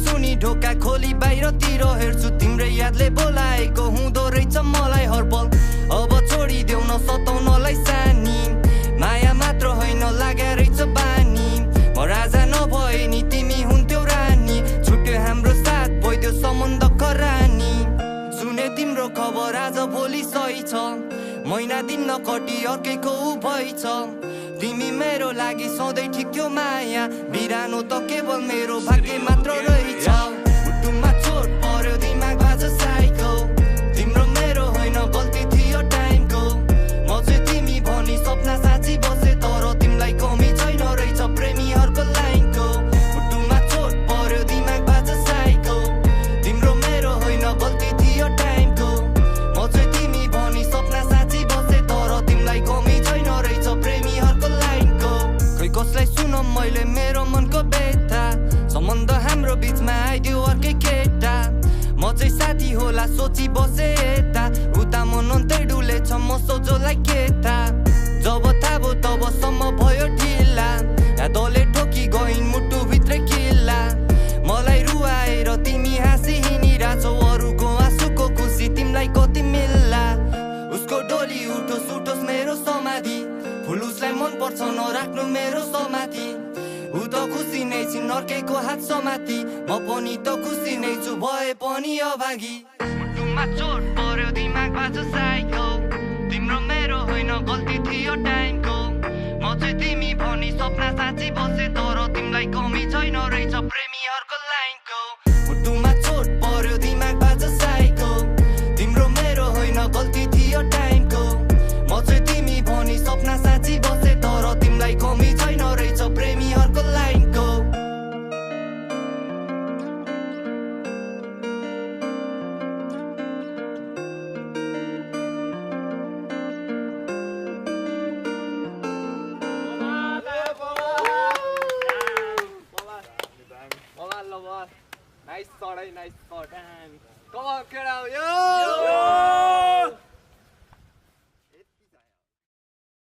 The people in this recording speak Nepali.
सुनी ढोका खोली बाहिरतिर हेर्छु तिम्रै यादले बोलाएको हुँदो रहेछ मलाई हरपल अब छोडिदेऊ न सताउनलाई सानी माया मात्र होइन लाग्या रहेछ बानी म राजा नभए नि तिमी हुन्थ्यौ रानी छुट्यो हाम्रो साथ भइदियो सम्बन्ध करानी सुने तिम्रो खबर आज भोलि सही छ महिना दिन नकटी अर्कैको भइछ तिमी मेरो लागि सधैँ ठिक थियो माया बिरानो त केवल मेरो भाग्य मात्र रहेछ मुटुमा चोट पर्यो दिमाग बाज साइको तिम्रो मेरो होइन गल्ती थियो टाइमको म चाहिँ तिमी भनी सपना साँची बसे तर तिमीलाई कमी छैन रहेछ प्रेमीहरूको लाइनको मुटुमा चोट पर्यो दिमाग बाज साइको तिम्रो मेरो होइन गल्ती थियो टाइमको म चाहिँ तिमी भनी सपना साँची बसे तर तिमीलाई कमी छैन रहेछ प्रेमीहरूको लाइनको खै कसलाई सुनम मैले मेरो मनको बेथा सम्बन्ध हाम्रो बिचमा आइदियो अर्कै केटा म चाहिँ साथी होला सोची बसे यता उता मन अन्तै डुलेछ म सोझोलाई केटा जब थाहा भयो तबसम्म भयो ढिला यादले ठोकी गइन् मुटुभित्रै किल्ला मलाई रुवाएर तिमी हाँसी हिँडिरहेछौ अरूको आँसुको खुसी तिमीलाई कति मिल्ला उसको डोली उठोस् उठोस् मेरो समाधि फुल उसलाई मन पर्छ नराख्नु मेरो समाधि ऊ त खुसी नै छिन् अर्कैको हात समाति म पनि त खुसी नै छु भए पनि अभागी मुटुमा चोट पर्यो दिमाग बाज साइको तिम्रो मेरो होइन गल्ती थियो टाइमको म चाहिँ तिमी भनी सपना साँची बसे तर तिमीलाई कमी छैन रहेछ प्रेमीहरूको लाइनको मुटुमा चोट पर्यो दिमाग बाज साइको तिम्रो मेरो होइन गल्ती थियो टाइमको म चाहिँ तिमी भनी सपना साँची बसे तर तिमीलाई कमी छैन रहेछ प्रेमीहरूको लाइनको Nice shot, nice shot. Come on, get out, yo!